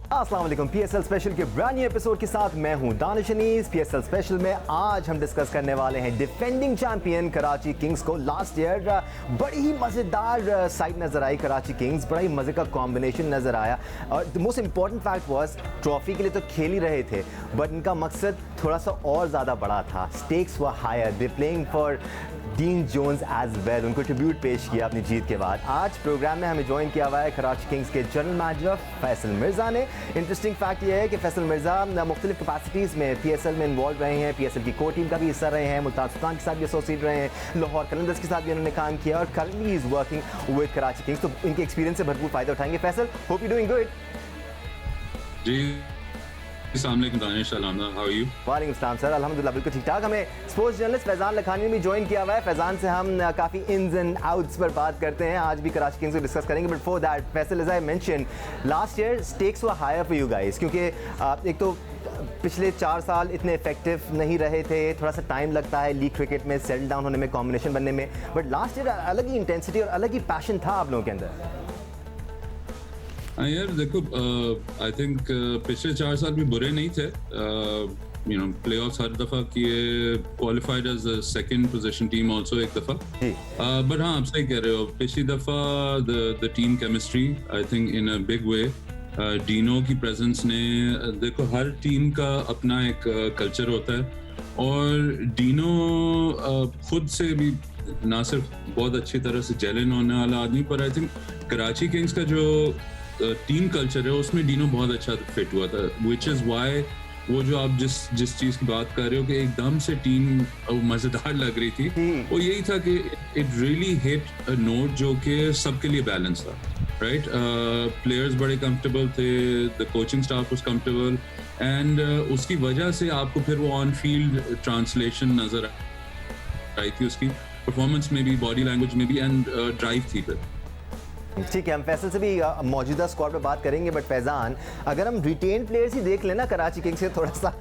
अस्सलाम वालेकुम। PSL special के ब्रांड न्यू एपिसोड के साथ मैं हूं दानिश अनीस। पीएसएल स्पेशल में आज हम डिस्कस करने वाले हैं डिफेंडिंग चैंपियन कराची किंग्स को। लास्ट ईयर बड़ी ही मज़ेदार साइड नज़र आई कराची किंग्स, बड़ा ही मज़े का कॉम्बिनेशन नज़र आया और the most important fact was trophy के लिए तो खेल ही रहे थे बट इनका मकसद थोड़ा सा और ज़्यादा बड़ा था। Stakes were higher, they playing for Dean Jones as well. उनको ट्रिब्यूट पेश किया अपनी जीत के बाद। आज प्रोग्राम में हमें ज्वाइन किया हुआ है कराची किंग्स के जनरल मैनेजर फैसल मिर्ज़ा ने। इंटरेस्टिंग फैक्ट ये है कि फैसल मिर्ज़ा मुख्तलिफ कैपेसिटीज़ में पीएसएल में इन्वॉल्व रहे हैं, पीएसएल की कोर टीम का भी हिस्सा रहे हैं, मुल्तान सुल्तान के साथ भी एसोसिएट रहे हैं, लाहौर कलंदर्स के साथ भी उन्होंने काम किया और currently is working with Karachi Kings. तो इनके एक्सपीरियंस से भरपूर फ़ायदा उठाएंगे। Faisal, hope you doing good. जी, अस्सलाम वालेकुम दानिश, हाउ आर यू? वालेकुम सलाम सर, अल्हम्दुलिल्लाह बिल्कुल ठीक ठाक। हमें स्पोर्ट्स जर्नलिस्ट फैज़ान लखानी ने भी ज्वाइन किया हुआ है। फैज़ान से हम काफ़ी इन्स एंड आउट्स पर बात करते हैं। आज भी कराची किंग्स को डिस्कस करेंगे but for that Faisal, as I mention, last year stakes were higher for you guys क्योंकि एक तो पिछले 4 साल इतने इफेक्टिव नहीं रहे थे, थोड़ा सा टाइम लगता है लीग क्रिकेट में सेटल डाउन होने में, कॉम्बिनेशन बनने में, बट लास्ट ईयर अलग ही इंटेंसिटी और अलग ही पैशन था आप लोगों के अंदर। हाँ यार देखो, आई थिंक पिछले 4 साल भी बुरे नहीं थे। यू नो, प्लेऑफ्स हर दफा किए, qualified as a second position team also एक दफा। बट हाँ, आप सही कह रहे हो, पिछली दफा the team chemistry I think in a big way, Dino की प्रेजेंस ने, देखो हर टीम का अपना एक कल्चर होता है और डीनो खुद से भी ना सिर्फ बहुत अच्छी तरह से जेलन होने वाला आदमी, पर आई थिंक कराची किंग्स का जो टीम कल्चर है उसमें डीनो बहुत अच्छा फिट हुआ था, विच इज़ वाई वो जो आप जिस चीज़ की बात कर रहे हो कि एकदम से टीम मज़ेदार लग रही थी, वो यही था कि it really hit a note जो कि सबके लिए बैलेंस था, राइट? प्लेयर्स बड़े कंफर्टेबल थे, the coaching staff was comfortable and उसकी वजह से आपको फिर वो ऑन फील्ड ट्रांसलेशन नज़र आई थी, उसकी परफॉर्मेंस में भी, बॉडी लैंग्वेज में भी, एंड ड्राइव थी फिर। ठीक है, हम फैसल से भी मौजूदा स्क्वाड पे बात करेंगे बट फैज़ान, अगर हम रिटेन प्लेयर्स ही देख लेना कराची किंग्स से, थोड़ा सा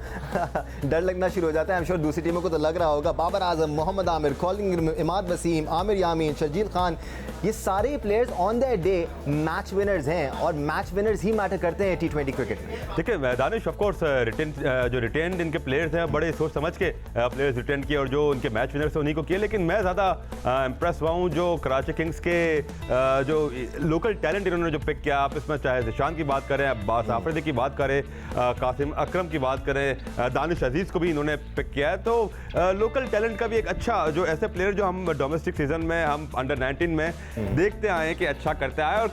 डर लगना शुरू हो जाता है। आई एम श्योर दूसरी टीमों को तो लग रहा होगा। बाबर आजम, मोहम्मद आमिर, कॉलिंग, इमाद वसीम, आमिर यामीन, शर्जील खान, ये सारे players on their day match winners हैं और मैच विनर्स ही मैटर करते हैं T20 क्रिकेट में। देखिए दानिश, ऑफ कोर्स जो रिटेन इनके प्लेयर्स हैं बड़े सोच समझ के प्लेयर्स रिटेन किए और जो उनके मैच विनर्स हैं उन्हीं को किए, लेकिन मैं ज़्यादा इम्प्रेस हुआ हूँ जो कराची किंग्स के जो लोकल टैलेंट इन्होंने जो पिक किया। आप इसमें चाहे जिशान की बात करें, अब्बास आफरीदी की बात करें, कासिम अकरम की बात करें, दानिश अजीज़ को भी इन्होंने पिक किया है। तो लोकल टैलेंट का भी एक अच्छा, जो ऐसे प्लेयर जो हम डोमेस्टिक सीजन में, हम अंडर 19 में देखते आए कि अच्छा करते आए और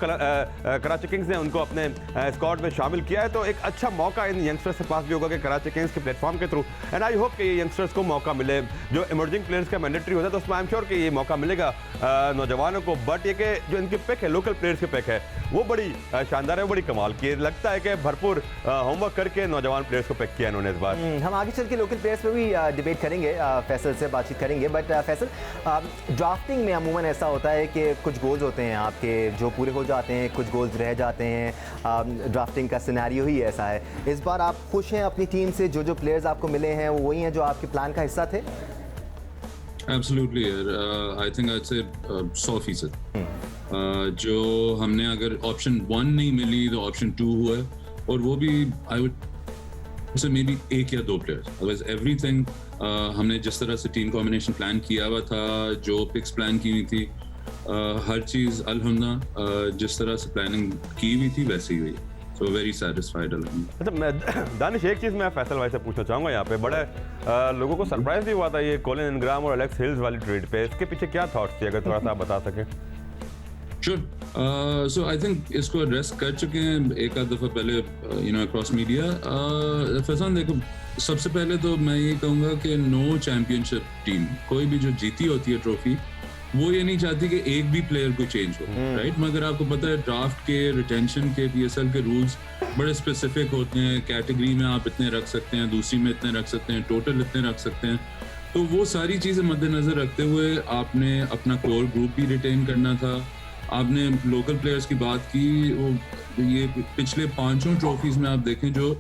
कराची किंग्स ने उनको अपने स्क्वाड में शामिल किया है। तो एक अच्छा मौका इन यंगस्टर्स के पास भी होगा कि कराची किंग्स के प्लेटफॉर्म के थ्रू, एंड आई होप कि ये यंगस्टर्स को मौका मिले। जो इमर्जिंग प्लेयर्स का मैंडेटरी होता है तो उसमें आई एम श्योर कि ये मौका मिलेगा नौजवानों को, बट ये कि जो इनकी पिक है, लोकल प्लेयर्स की पिक है, वो बड़ी शानदार है, बड़ी कमाल की। लगता है कि भरपूर होमवर्क करके नौजवान प्लेयर्स को पिक किया इन्होंने इस बार। हम आगे चल के लोकल प्लेयर्स पे भी डिबेट करेंगे, फैसल से बातचीत करेंगे, बट फैसल, ड्राफ्टिंग में अमूमन ऐसा होता है कि कुछ गोल्स होते हैं आपके जो पूरे हो जाते हैं, कुछ गोल्स रह जाते हैं। ड्राफ्टिंग का सिनेरियो ही ऐसा है। इस बार आप खुश हैं अपनी टीम से? जो प्लेयर्स आपको मिले हैं वो वही हैं जो आपके प्लान का हिस्सा थे? एब्सोल्युटली यार, आई थिंक I'd say 100%। जो हमने अगर ऑप्शन 1 नहीं मिली तो ऑप्शन 2 हुआ है, और वो भी I would say may be 1 या 2 प्लेयर्स। अदरवाइज एवरीथिंग हमने जिस तरह से टीम कॉम्बिनेशन प्लान किया हुआ था, जो पिक्स प्लान की हुई थी, हर चीज़ अल्हम्दुलिल्लाह जिस तरह से प्लानिंग की हुई थी वैसे ही हुई। So very satisfied. अच्छा, मैं दानिश एक चीज़ मैं फैसल भाई से पूछना चाहूँगा, यहाँ पे बड़े लोगों को सरप्राइज भी हुआ था ये कॉलिन इनग्राम और एलेक्स हिल्स वाली ट्रेड पे, इसके पीछे क्या थॉट्स थे, अगर थोड़ा सा आप बता सकें? श्योर। सो आई थिंक इसको एड्रेस कर चुके हैं एक आध दफ़ा पहले, you know, across media. Faizan देखो, सबसे पहले तो मैं ये कहूँगा कि नो चैम्पियनशिप टीम, कोई भी जो जीती होती है ट्रॉफी, वो ये नहीं चाहती कि एक भी प्लेयर को चेंज हो, राइट? मगर आपको पता है ड्राफ्ट के, रिटेंशन के, पीएसएल के रूल्स बड़े स्पेसिफिक होते हैं। कैटेगरी में आप इतने रख सकते हैं, दूसरी में इतने रख सकते हैं, टोटल इतने रख सकते हैं। तो वो सारी चीज़ें मद्देनज़र रखते हुए आपने अपना कोर ग्रुप भी रिटेन करना था। आपने लोकल प्लेयर्स की बात की, वो ये पिछले 5 ट्रॉफीज में आप देखें जो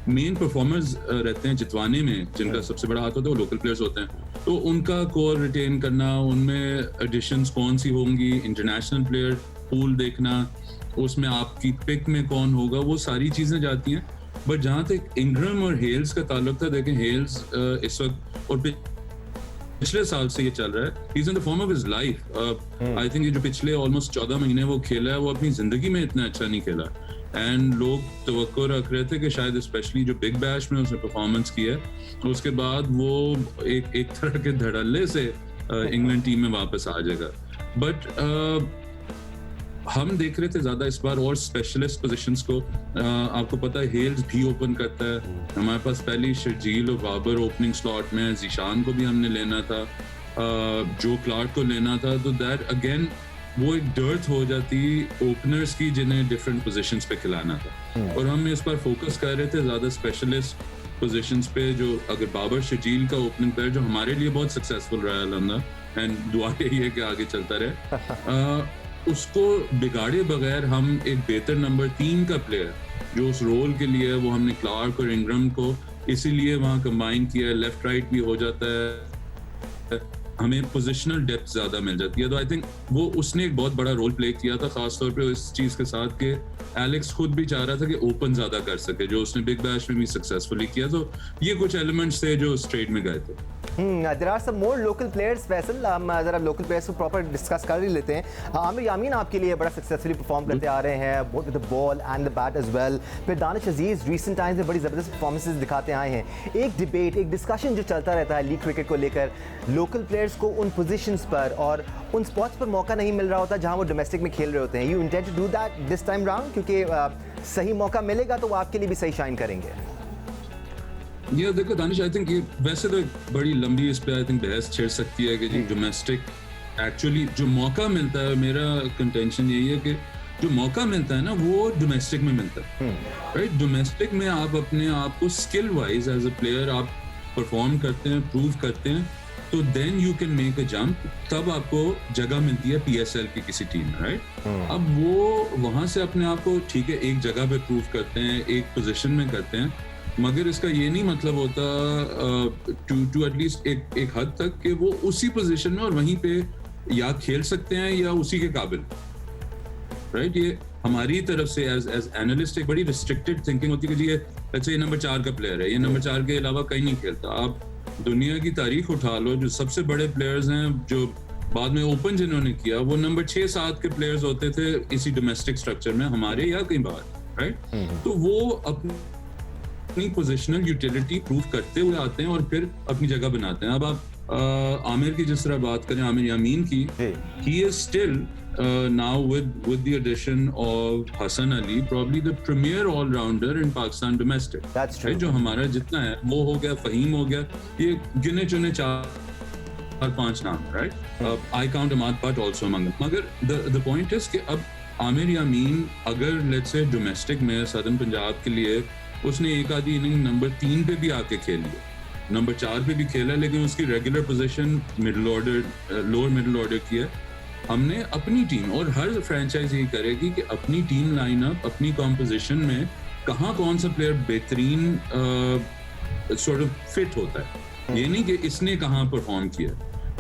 मेन परफॉर्मर्स रहते हैं जितवाने में, जिनका सबसे बड़ा हाथ होता है वो लोकल प्लेयर्स होते हैं। तो उनका कोर रिटेन करना, उनमें एडिशंस कौन सी होंगी, इंटरनेशनल प्लेयर पूल देखना, उसमें आपकी पिक में कौन होगा, वो सारी चीजें जाती हैं। बट जहाँ तक इंग्रम और हेल्स का ताल्लुक था, देखें हेल्स इस वक्त और पिछले साल से ये चल रहा है, he is in the form of his life. I think ये जो पिछले ऑलमोस्ट 14 महीने वो खेला है, वो अपनी जिंदगी में इतना अच्छा नहीं खेला। एंड लोग तवक्को रख रहे थे कि शायद स्पेशली जो बिग बैश में उसने परफॉर्मेंस किया है, उसके बाद वो एक तरह के धड़ल्ले से इंग्लैंड टीम में वापस आ जाएगा। बट हम देख रहे थे ज्यादा इस बार और स्पेशलिस्ट पोजीशंस को। आपको पता है हेल्स भी ओपन करता है, हमारे पास पहले शर्जील और बाबर ओपनिंग स्लॉट में, जीशान को भी हमने लेना था, जो क्लार्क को लेना था, तो दैट अगेन वो एक डर्थ हो जाती ओपनर्स की जिन्हें डिफरेंट पोजीशंस पे खिलाना था। और हम इस पर फोकस कर रहे थे ज्यादा स्पेशलिस्ट पोजीशंस पे, जो अगर बाबर शर्जील का ओपनिंग प्लेयर जो हमारे लिए बहुत सक्सेसफुल रहा है अल्हम्दुलिल्लाह, एंड दुआ यही है कि आगे चलता रहे, उसको बिगाड़े बगैर हम एक बेहतर नंबर 3 का प्लेयर जो उस रोल के लिए है, वो हमने क्लार्क और इंग्रम को इसीलिए वहाँ कंबाइन किया है। लेफ्ट राइट भी हो जाता है, हमें पोजिशनल डेप्थ ज्यादा मिल जाती है। तो आई थिंक वो उसने एक बहुत बड़ा रोल प्ले किया था, खासतौर पे इस चीज के साथ कि एलेक्स खुद भी चाह रहा था कि ओपन ज्यादा कर सके, जो उसने बिग बैश में भी सक्सेसफुली किया। तो ये कुछ एलिमेंट्स थे जो स्ट्रेट में गए थे। There are some more local players. Faisal, हम जरा लोकल प्लेयर्स को प्रॉपर डिस्कस कर ही लेते हैं। आमिर यामीन आपके लिए बड़ा सक्सेसफुली परफॉर्म करते आ रहे हैं, both with the ball and the bat as well. फिर दानिश अजीज रीसेंट टाइम्स में बड़ी ज़बरदस्त परफॉर्मेंसेस दिखाते आए हैं। एक डिबेट, एक डिस्कशन जो चलता रहता है लीग क्रिकेट को लेकर, लोकल प्लेयर्स को उन पोजीशंस पर और उन स्पॉट्स पर मौका नहीं मिल रहा होता जहां वो डोमेस्टिक में खेल रहे होते हैं। You intend to do that this time round, क्योंकि सही मौका मिलेगा तो वो आपके लिए भी सही शाइन करेंगे। ये देखो दानिश, आई थिंक ये वैसे तो बड़ी लंबी इस पे आई थिंक बहस छिड़ सकती है कि जी डोमेस्टिक एक्चुअली जो मौका मिलता है, मेरा कंटेंशन यही है कि जो मौका मिलता है ना वो डोमेस्टिक में मिलता है, राइट। डोमेस्टिक में आप अपने आप को skill wise as a player आप परफॉर्म करते हैं, प्रूव करते हैं, तो then you can make a jump, तब आपको जगह मिलती है PSL की किसी टीम में, राइट। अब वो वहां से अपने आप को ठीक है एक जगह पे प्रूव करते हैं, एक पोजीशन में करते हैं, मगर इसका ये नहीं मतलब होता टू एटलीस्ट एक हद तक कि वो उसी पोजीशन में और वहीं पे या खेल सकते हैं या उसी के काबिल, राइट। ये हमारी तरफ से एज एनालिस्ट एक बड़ी रिस्ट्रिक्टेड थिंकिंग होती है कि जी ये नंबर 4 का प्लेयर है, ये नंबर 4 के अलावा कहीं नहीं खेलता। आप दुनिया की तारीख उठा लो, जो सबसे बड़े प्लेयर्स हैं जो बाद में ओपन जिन्होंने किया, वो नंबर 6-7 के प्लेयर्स होते थे इसी डोमेस्टिक स्ट्रक्चर में, हमारे या कहीं बाहर, राइट। तो वो अपनी पोजिशनल यूटिलिटी प्रूव करते हुए आते हैं और फिर अपनी जगह बनाते हैं। अब आप आमिर की जिस तरह बात करें, आमिर यामीन की, he is still now with the addition of Hassan Ali, probably the premier all-rounder in Pakistan domestic. That's true. जो हमारा जितना है वो हो गया, फहीम हो गया, ये गिने चुने 4-5 नाम, right? I count Ahmad Butt also among them. मगर the point is कि अब आमिर यामीन अगर let's say domestic में सदर्न पंजाब के लिए उसने एक आधी इनिंग नंबर 3 पे भी आके खेल लिया, नंबर 4 पे भी खेला, लेकिन उसकी regular position middle order, lower middle order की है। हमने अपनी टीम, और हर फ्रेंचाइज यही करेगी कि अपनी टीम लाइनअप, अपनी कॉम्पोजिशन में कहाँ कौन सा प्लेयर बेहतरीन सॉर्ट ऑफ फिट होता है, ये नहीं कि इसने कहाँ परफॉर्म किया।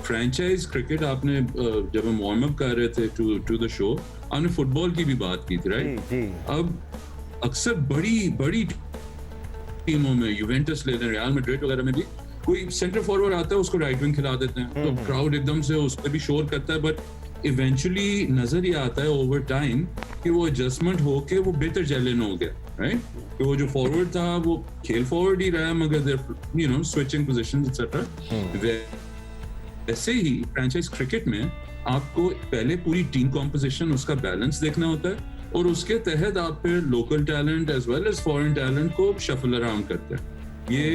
फ्रेंचाइज क्रिकेट आपने जब हम वार्म अप कर रहे थे टू द शो, आपने फुटबॉल की भी बात की थी, राइट। अब अक्सर बड़ी टीमों में, यूवेंटस ले लें, रियल मैड्रिड वगैरह में भी, कोई सेंटर फॉरवर्ड आता है उसको राइट विंग खिला देते हैं, तो क्राउड एकदम से उस पर भी शोर करता है, बट इवेंचुअली नजर ये आता है ओवर टाइम कि वो एडजस्टमेंट होके वो बेहतर जेलन हो गया, राइट। कि वो जो फॉरवर्ड था वो खेल फॉरवर्ड ही रहा, मगर स्विचिंग पोजीशंस एटसेट्रा। वैसे ही फ्रेंचाइज क्रिकेट में आपको पहले पूरी टीम कॉम्पोजिशन, उसका बैलेंस देखना होता है, और उसके तहत आप फिर local talent as well as foreign talent को शफल अराउंड करते हैं। ये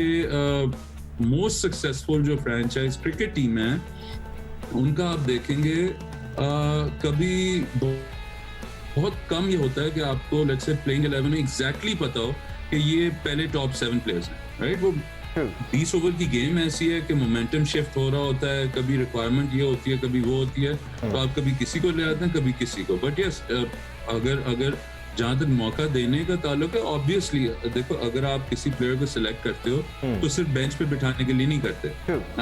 मोस्ट सक्सेसफुल जो फ्रेंचाइज क्रिकेट टीम है उनका आप देखेंगे कभी बहुत कम ये होता है कि आपको लेट्स से प्लेइंग 11 में एग्जैक्टली पता हो कि ये पहले टॉप 7 प्लेयर्स हैं, राइट। वो 20 ओवर की गेम ऐसी है कि मोमेंटम शिफ्ट हो रहा होता है, कभी रिक्वायरमेंट ये होती है, कभी वो होती है, तो आप कभी किसी को ले आते हैं, कभी किसी को। बट यस, अगर जहां तक मौका देने का ताल्लुक है, ऑब्वियसली देखो, अगर आप किसी प्लेयर को सिलेक्ट करते हो तो सिर्फ बेंच पे बिठाने के लिए नहीं करते,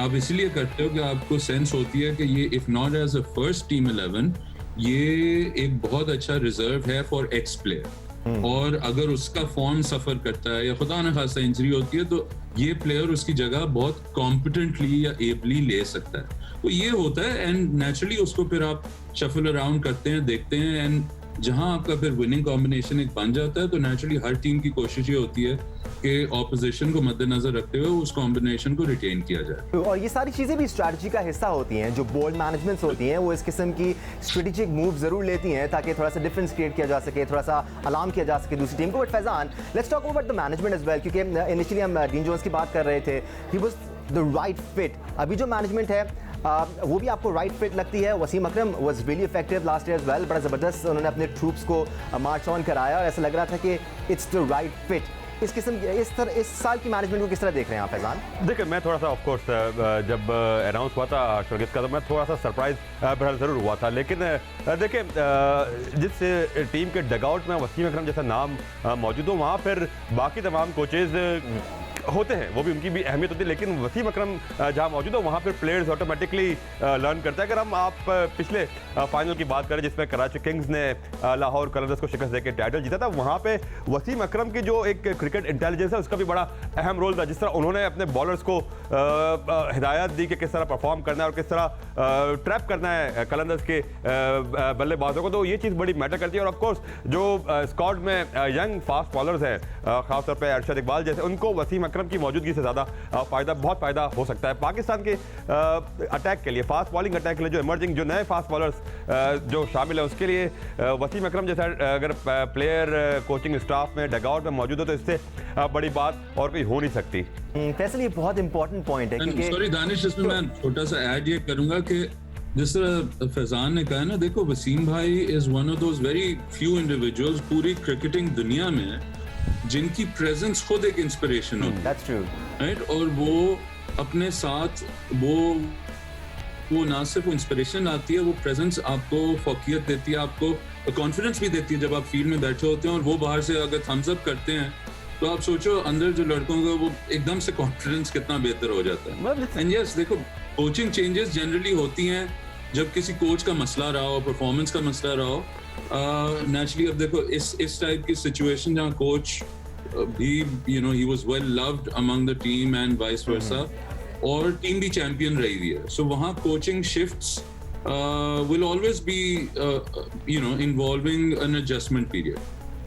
आप इसलिए करते हो कि आपको सेंस होती है कि ये if not as a first team 11 ये एक बहुत अच्छा रिजर्व है फॉर एक्स प्लेयर, और अगर उसका फॉर्म सफर करता है या खुदा न खास्ता इंजरी होती है तो ये प्लेयर उसकी जगह बहुत कॉम्पिटेंटली या एबली ले सकता है। तो ये होता है, एंड नेचुरली उसको फिर आप शफल अराउंड करते हैं, देखते हैं, एंड जहां आपका फिर विनिंग कॉम्बिनेशन एक बन जाता है तो नेचुरली हर टीम की कोशिश ये होती है कि ऑपोजिशन को मद्देनजर रखते हुए उस कॉम्बिनेशन को रिटेन किया जाए। और ये सारी चीज़ें भी स्ट्रैटेजी का हिस्सा होती हैं। जो बोल्ड मैनेजमेंट्स होती हैं वो इस किस्म की स्ट्रेटेजिक मूव जरूर लेती हैं ताकि थोड़ा सा डिफरेंस क्रिएट किया जा सके, थोड़ा सा अलार्म किया जा सके दूसरी टीम को। But Faizan, let's talk about the management as well, क्योंकि इनिशियली हम डीन जोन्स की बात कर रहे थे, he was the right fit. अभी जो मैनेजमेंट है वो भी आपको राइट फिट लगती है? Wasim Akram was really effective last year as well, बड़ा ज़बरदस्त उन्होंने अपने ट्रूप्स को मार्च ऑन कराया और ऐसा लग रहा था कि इट्स द राइट फिट। इस साल की मैनेजमेंट को किस तरह देख रहे हैं आप फैजान? देखिए, मैं थोड़ा सा ऑफ कोर्स जब अनाउंस हुआ था शर्गिस का तो मैं थोड़ा सा सरप्राइज बहरहाल ज़रूर हुआ था, लेकिन देखिए जिस टीम के डगआउट में वसीम अकरम जैसा नाम मौजूद हो वहाँ फिर बाकी तमाम कोचेज़ होते हैं, वो भी उनकी भी अहमियत होती है, लेकिन वसीम अकरम जहाँ मौजूद हो वहाँ पर प्लेयर्स ऑटोमेटिकली लर्न करता है। अगर हम आप पिछले फाइनल की बात करें जिसमें कराची किंग्स ने लाहौर कलंदर्स को शिकस्त देकर टाइटल जीता था, वहाँ पे वसीम अकरम की जो एक क्रिकेट इंटेलिजेंस है उसका भी बड़ा अहम रोल था। जिस तरह उन्होंने अपने बॉलर्स को हिदायत दी कि किस तरह परफॉर्म करना है और किस तरह ट्रैप करना है कलंदर्स के बल्लेबाजों को, तो ये चीज़ बड़ी मैटर करती है। और ऑफकोर्स जो स्क्वाड में यंग फास्ट बॉलर्स हैं, खासतौर पर अरशद इकबाल जैसे, उनको वसीम अकरम की मौजूदगी से ज़्यादा बहुत फ़ायदा हो सकता है। पाकिस्तान के अटैक के लिए, फास्ट बॉलिंग अटैक के लिए जो इमर्जिंग जो नए फास्ट बॉलर्स जो शामिल है उसके लिए वसीम अकरम जैसा अगर प्लेयर कोचिंग स्टाफ में डगआउट में मौजूद हो तो इससे बड़ी बात और कोई हो नहीं सकती। फैसल, ये बहुत इंपॉर्टेंट पॉइंट है क्योंकि सॉरी दानिश, इसमें मैं छोटा सा ऐड ये करूंगा कि जिस तरह फैजान ने कहा ना, देखो वसीम भाई is one of those very few individuals पूरी क्रिकेटिंग दुनिया में जिनकी प्रेजेंस खुद एक इंस्पिरेशन होती है। That's true, right? और वो अपने साथ वो ना सिर्फ इंस्पिरेशन आती है, वो प्रेजेंस आपको फोकियत देती है, आपको कॉन्फिडेंस भी देती है जब आप फील्ड में बैठे होते हैं और वो बाहर से अगर थम्स अप करते हैं तो आप सोचो अंदर जो लड़कों का वो एकदम से कॉन्फिडेंस कितना बेहतर हो जाता है। एंड यस, देखो कोचिंग चेंजेस जनरली होती हैं जब किसी कोच का मसला रहा हो, परफॉर्मेंस का मसला रहा हो। नेचुरली अब देखो इस टाइप की सिचुएशन जहाँ कोच भी he was well loved among the team and vice versa, और टीम भी चैंपियन रही हुई है, सो वहाँ coaching shifts will always be involving an adjustment period.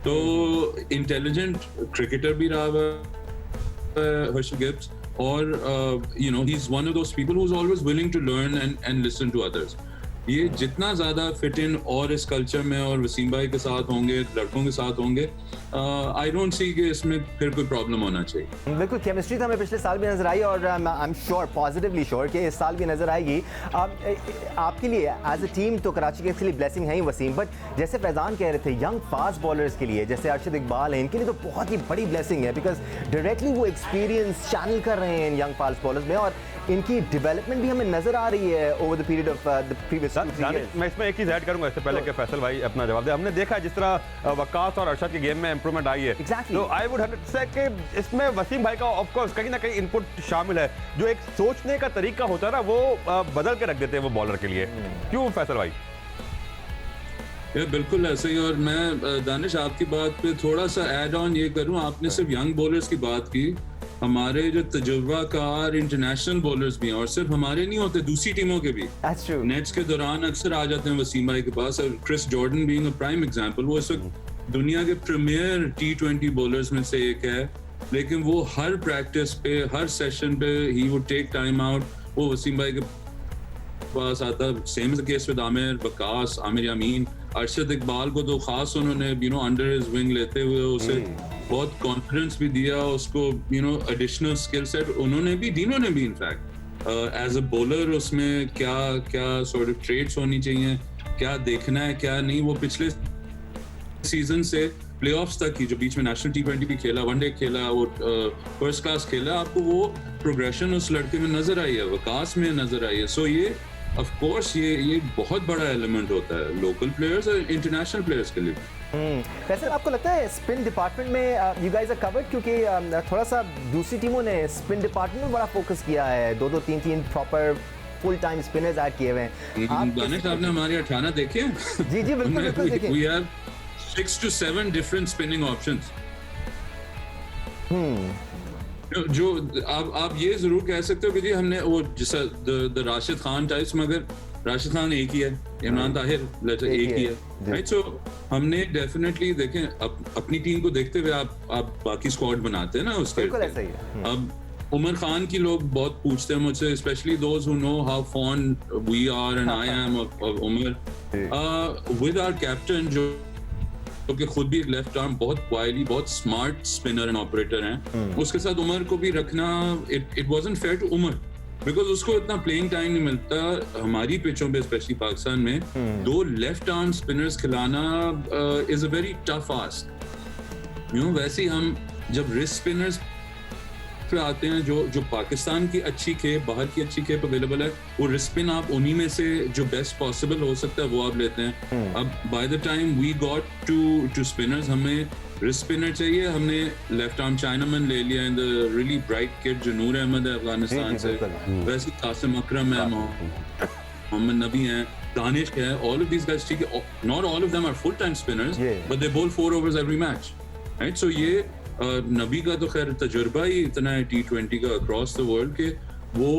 तो इंटेलिजेंट क्रिकेटर भी रहा हुआ हर्षद गिब्स, और he is one of those people who's always willing to learn and listen to others. ये जितना ज़्यादा फिट इन और इस कल्चर में और वसीम भाई के साथ होंगे, लड़कों के साथ होंगे, आई डोंट सी कि इसमें फिर कोई प्रॉब्लम होना चाहिए। बिल्कुल, केमिस्ट्री तो हमें पिछले साल भी नजर आई और I am sure, positively sure कि इस साल भी नजर आएगी। आपके लिए एज अ टीम तो कराची के लिए ब्लेसिंग है ही वसीम, बट जैसे फैजान कह रहे थे यंग फास्ट बॉलर्स के लिए जैसे अरशद इकबाल हैं, इनके लिए तो बहुत ही बड़ी ब्लेसिंग है बिकॉज डायरेक्टली वो एक्सपीरियंस चैनल कर रहे हैं इन यंग फास्ट बॉलर्स में और इनकी डेवलपमेंट भी हमें नजर आ रही है over the period of the previous 2-3 years। मैं इसमें एक चीज़ ऐड करूंगा इससे पहले कि फैसल भाई अपना जवाब दे। हमने देखा जिस तरह वकास और अरशद के गेम में इंप्रूवमेंट आई है, तो आई वुड से कि इसमें वसीम भाई का ऑफ कोर्स कहीं ना कहीं इनपुट शामिल है। जो एक सोचने का तरीका होता है ना वो बदल के रख देते हैं वो बॉलर के लिए। क्यों फैसल भाई? ये बिल्कुल ऐसे ही। और मैं दानिश आपकी बात पे थोड़ा सा ऐड ऑन ये करूं, आपने सिर्फ यंग बॉलर्स की बात की, हमारे जो तजुर्बाकार इंटरनेशनल बॉलर्स भी हैं, और सिर्फ हमारे नहीं होते, दूसरी टीमों के भी नेट्स के दौरान अक्सर आ जाते हैं वसीम भाई के पास। और Chris Jordan being a prime example, वो इस वक्त दुनिया के प्रीमियर T20 बॉलर्स में से एक है, लेकिन वो हर प्रैक्टिस पे, हर सेशन पे he would take time out, वो वसीम भाई के पास आता। Same is the case with Amir, Waqas, Amir Yamin, Arshad Iqbal को तो खास उन्होंने अंडर हिज विंग लेते हुए उसे बहुत कॉन्फिडेंस भी दिया, उसको एडिशनल स्किल सेट उन्होंने भी, तीनों ने भी इनफैक्ट एज अ बॉलर उसमें क्या क्या सॉर्ट ऑफ ट्रेड्स होनी चाहिए, क्या देखना है क्या नहीं, वो पिछले सीजन से प्लेऑफ्स तक की जो बीच में नेशनल T20 भी खेला, वनडे खेला और फर्स्ट क्लास खेला, आपको वो प्रोग्रेशन उस लड़के में नजर आई है, वकास में नजर आई है। सो ये ऑफ कोर्स ये बहुत बड़ा एलिमेंट होता है लोकल प्लेयर्स और इंटरनेशनल प्लेयर्स के लिए। वैसे आपको लगता है स्पिन डिपार्टमेंट में यू गाइस आर कवर्ड, क्योंकि थोड़ा सा दूसरी टीमों ने स्पिन डिपार्टमेंट में बड़ा फोकस किया है, 2-2 3-3 proper full time spinners add किए हुए हैं। आप दानिश आपने हमारी 18 देखे हैं? जी जी बिल्कुल बिल्कुल देखिए। We have 6 to 7 different spinning options. जो आप ये जरूर कह सकते हो कि जी हमने वो जैसा द राशिद खान टाइप्स, मगर राशिद खान एक ही है, इमरान ताहिर एक ही है, राइट? सो हमने डेफिनेटली देखें अपनी टीम को देखते हुए आप बाकी स्क्वाड बनाते हैं ना उसके। बिल्कुल ऐसा ही है। अब उमर खान की लोग बहुत पूछते हैं मुझसे, specially those who know how fond we are and I am of Umar, with our captain जो कि खुद भी लेफ्ट आर्म बहुत वाइली, बहुत स्मार्ट स्पिनर एंड ऑपरेटर हैं, उसके साथ उमर को भी रखना it wasn't fair to Umar, because उसको इतना प्लेइंग टाइम नहीं मिलता हमारी पिचों पे, स्पेशली पाकिस्तान में। दो लेफ्ट आर्म स्पिनर्स खिलाना is a very tough ask, you know. वैसे ही हम जब रिस्ट स्पिनर्स पे आते हैं, जो पाकिस्तान की अच्छी खेप, बाहर की अच्छी खेप अवेलेबल है, वो रिस्ट स्पिन आप उन्हीं में से जो बेस्ट पॉसिबल हो सकता है वो आप लेते हैं। अब by the time we got two spinners, हमें रिस्ट स्पिनर चाहिए, हमने लेफ्ट आर्म चाइनामैन ले लिया in the really bright kid जो नूर अहमद है अफगानिस्तान से, वैसे कासिम अकरम है, मोहम्मद नबी हैं, दानिश है, ऑल ऑफ दीस गाइस, ठीक है, not all of them are full time spinners but they bowl 4 overs every match, right? So ये नबी का तो खैर तजुर्बा ही इतना है T20 का अक्रॉस द वर्ल्ड के वो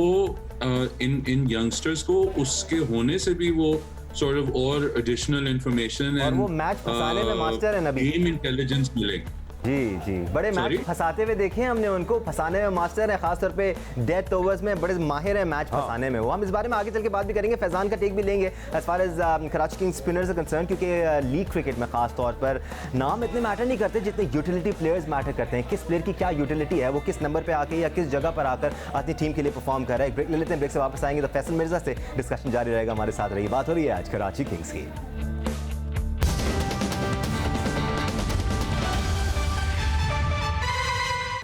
इन यंगस्टर्स को उसके होने से भी वो sort of और additional information और वो मैच फंसाने में मास्टर है नबी, गेम इंटेलिजेंस मिलेगी। जी जी, बड़े मैच फंसाते हुए देखे हैं हमने उनको, फंसाने में मास्टर है, खासतौर पे डेथ ओवर्स में बड़े माहिर है मैच फंसाने में वो। हम इस बारे में आगे चल के बात भी करेंगे, फैजान का टेक भी लेंगे as far as Karachi Kings spinners concern, क्योंकि लीग क्रिकेट में खास तौर पर नाम इतने मैटर नहीं करते जितने यूटिलिटी प्लेयर्स मैटर करते हैं। किस प्लेयर की क्या यूटिलिटी है, वो किस नंबर पर आके या किस जगह पर आकर अपनी टीम के लिए परफॉर्म कर रहा है। ब्रेक ले लेते हैं, ब्रेक से वापस आएंगे तो फैसल मिर्जा से डिस्कशन जारी रहेगा, हमारे साथ रही। बात हो रही है आज कराची किंग्स की।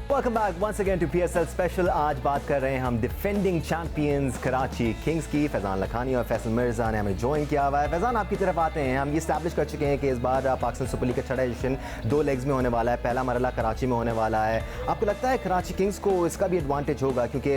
Welcome back once again to PSL special. आज बात कर रहे हैं हम डिफेंडिंग चैंपियंस कराची किंग्स की। फैजान लखानी और फैसल मिर्जा ने हमें ज्वाइन किया हुआ है। फैजान, आपकी तरफ आते हैं। हम ये स्टैब्लिश कर चुके हैं कि इस बार पाकिस्तान सुपर लीग का छठा एडिशन 2 लेग्स में होने वाला है। पहला मरला कराची में होने वाला है। आपको लगता है कराची किंग्स को इसका भी एडवांटेज होगा, क्योंकि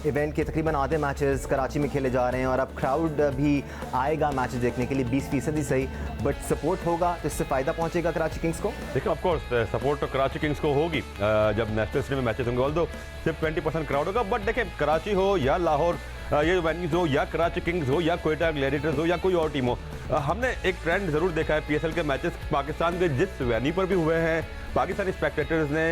इवेंट के तकरीबन आधे मैचेस कराची में खेले जा रहे हैं और अब क्राउड भी आएगा मैच देखने के लिए, 20% ही सही, बट सपोर्ट होगा तो इससे फ़ायदा पहुंचेगा कराची किंग्स को? देखो, ऑफकोर्स सपोर्ट तो कराची किंग्स को होगी जब नेशनल स्टेडियम में मैचेस होंगे, ऑल्दो सिर्फ 20% क्राउड होगा, बट देखिए कराची हो या लाहौर, ये वेन्यूज हो या कराची किंग्स हो या क्वेटा ग्लैडिएटर्स हो या कोई और टीम हो, हमने एक ट्रेंड जरूर देखा है PSL के मैचेस पाकिस्तान के जिस वेन्यू पर भी हुए हैं, पाकिस्तानी स्पेक्टेटर्स ने